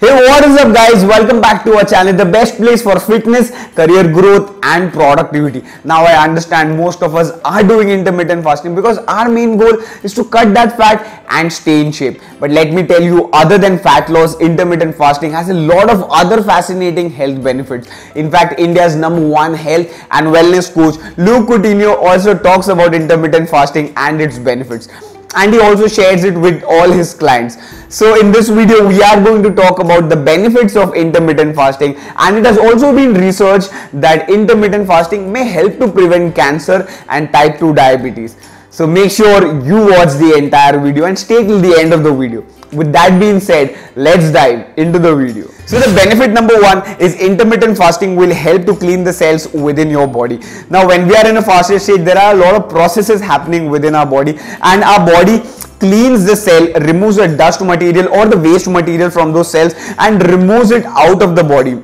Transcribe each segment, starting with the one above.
Hey, what is up guys? Welcome back to our channel, the best place for fitness, career growth and productivity. Now I understand most of us are doing intermittent fasting because our main goal is to cut that fat and stay in shape. But let me tell you, other than fat loss, intermittent fasting has a lot of other fascinating health benefits. In fact, India's #1 health and wellness coach, Luke Coutinho, also talks about intermittent fasting and its benefits. And he also shares it with all his clients. So in this video we are going to talk about the benefits of intermittent fasting, and it has also been researched that intermittent fasting may help to prevent cancer and type 2 diabetes. So make sure you watch the entire video and stay till the end of the video. With that being said, let's dive into the video. So the benefit #1 is intermittent fasting will help to clean the cells within your body. Now when we are in a fasted state, there are a lot of processes happening within our body, and our body cleans the cell, removes the dust material or the waste material from those cells and removes it out of the body.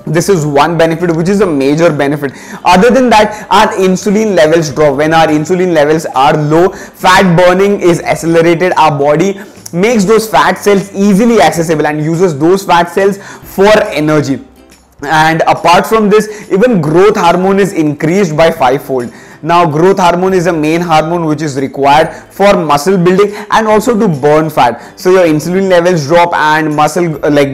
This is one benefit, which is a major benefit. Other than that, our insulin levels drop. When our insulin levels are low, fat burning is accelerated. Our body makes those fat cells easily accessible and uses those fat cells for energy. And apart from this, even growth hormone is increased by 5-fold. Now growth hormone is a main hormone which is required for muscle building and also to burn fat. So your insulin levels drop and muscle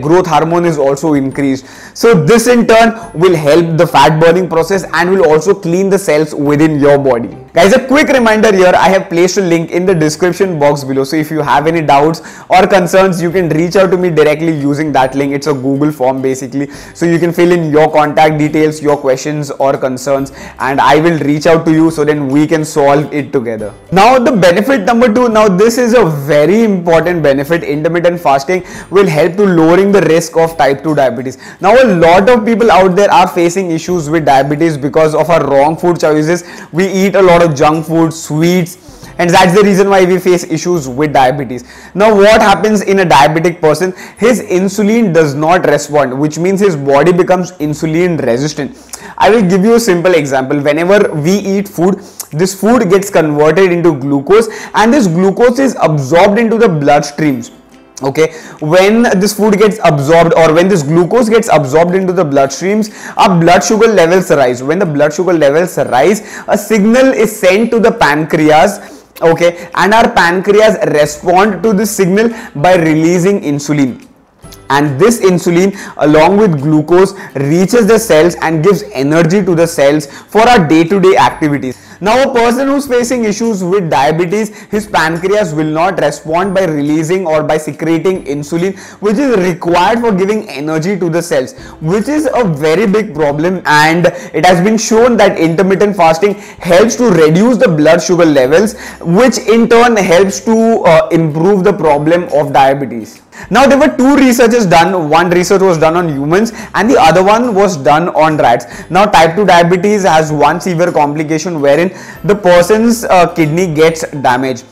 growth hormone is also increased. So this in turn will help the fat burning process and will also clean the cells within your body. Guys, a quick reminder here, I have placed a link in the description box below. So if you have any doubts or concerns, you can reach out to me directly using that link. It's a Google form basically. So you can fill in your contact details, your questions or concerns, and I will reach out to you so then we can solve it together. Now the benefit #2, now this is a very important benefit. Intermittent fasting will help to lowering the risk of type 2 diabetes. Now a lot of people out there are facing issues with diabetes because of our wrong food choices. We eat a lot of junk food, sweets, and that's the reason why we face issues with diabetes. Now what happens in a diabetic person? His insulin does not respond, which means his body becomes insulin resistant. I will give you a simple example. Whenever we eat food, this food gets converted into glucose and this glucose is absorbed into the bloodstreams. Okay, when this food gets absorbed or when this glucose gets absorbed into the bloodstreams, our blood sugar levels rise. When the blood sugar levels rise, a signal is sent to the pancreas. Okay, and our pancreas respond to this signal by releasing insulin. And this insulin along with glucose reaches the cells and gives energy to the cells for our day-to-day activities. Now a person who's facing issues with diabetes, his pancreas will not respond by releasing or by secreting insulin, which is required for giving energy to the cells, which is a very big problem. And it has been shown that intermittent fasting helps to reduce the blood sugar levels, which in turn helps to improve the problem of diabetes. Now there were two researches done. One research was done on humans and the other one was done on rats. Now type 2 diabetes has one severe complication wherein the person's kidney gets damaged.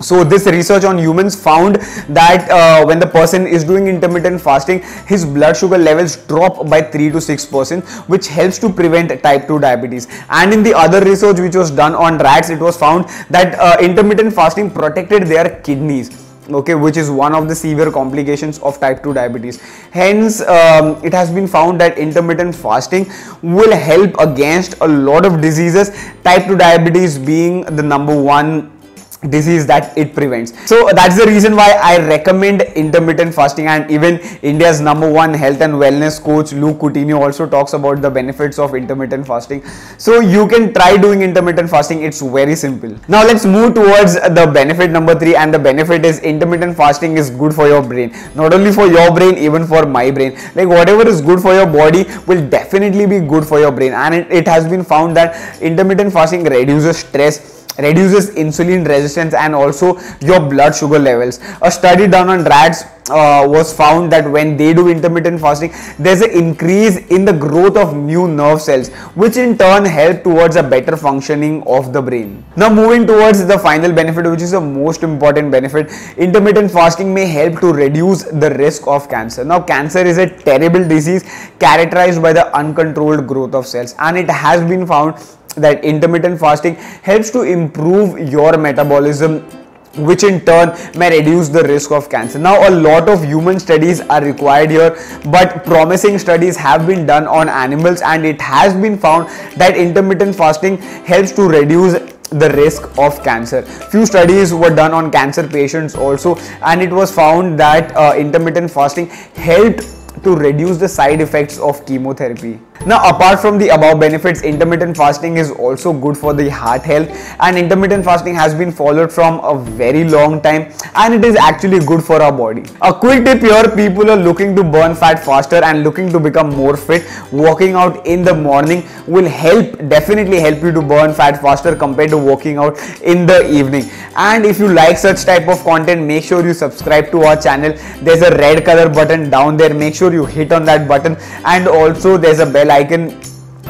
So this research on humans found that when the person is doing intermittent fasting, his blood sugar levels drop by 3 to 6%, which helps to prevent type 2 diabetes. And in the other research which was done on rats, it was found that intermittent fasting protected their kidneys. Okay, which is one of the severe complications of type 2 diabetes. Hence it has been found that intermittent fasting will help against a lot of diseases, type 2 diabetes being the #1 disease that it prevents. So that's the reason why I recommend intermittent fasting, and even India's #1 health and wellness coach Luke Coutinho also talks about the benefits of intermittent fasting. So you can try doing intermittent fasting. It's very simple. Now let's move towards the benefit #3, and the benefit is intermittent fasting is good for your brain. Not only for your brain, even for my brain. Like whatever is good for your body will definitely be good for your brain, and it has been found that intermittent fasting reduces stress, reduces insulin resistance and also your blood sugar levels. A study done on rats was found that when they do intermittent fasting, there's an increase in the growth of new nerve cells, which in turn help towards a better functioning of the brain. Now moving towards the final benefit, which is the most important benefit, intermittent fasting may help to reduce the risk of cancer. Now cancer is a terrible disease characterized by the uncontrolled growth of cells, and it has been found that intermittent fasting helps to improve your metabolism, which in turn may reduce the risk of cancer. Now, a lot of human studies are required here, but promising studies have been done on animals, and it has been found that intermittent fasting helps to reduce the risk of cancer. Few studies were done on cancer patients also, and it was found that intermittent fasting helped to reduce the side effects of chemotherapy. Now, apart from the above benefits, intermittent fasting is also good for the heart health, and intermittent fasting has been followed from a very long time, and it is actually good for our body. A quick tip here: people are looking to burn fat faster and looking to become more fit, working out in the morning will definitely help you to burn fat faster compared to working out in the evening. And if you like such type of content, make sure you subscribe to our channel. There's a red color button down there, make sure you hit on that button, and also there's a bell icon.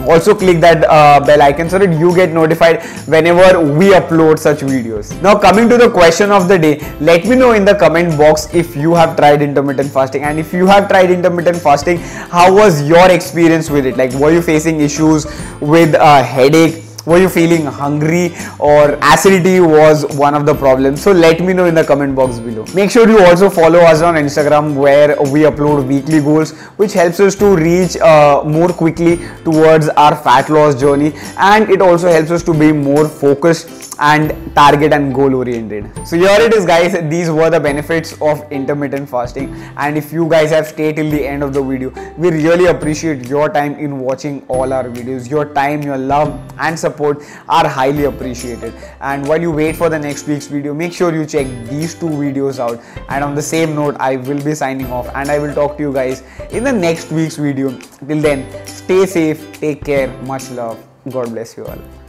Also click that bell icon so that you get notified whenever we upload such videos. Now, coming to the question of the day, let me know in the comment box if you have tried intermittent fasting, and if you have tried intermittent fasting, how was your experience with it? Like, were you facing issues with headache? Were you feeling hungry, or acidity was one of the problems? So let me know in the comment box below. Make sure you also follow us on Instagram, where we upload weekly goals, which helps us to reach more quickly towards our fat loss journey, and it also helps us to be more focused and target and goal oriented. So here it is, guys. These were the benefits of intermittent fasting, and if you guys have stayed till the end of the video, we really appreciate your time in watching all our videos. Your time, your love and support are highly appreciated. And while you wait for the next week's video, make sure you check these 2 videos out. And on the same note, I will be signing off, and I will talk to you guys in the next week's video. Till then, stay safe, take care, much love, God bless you all.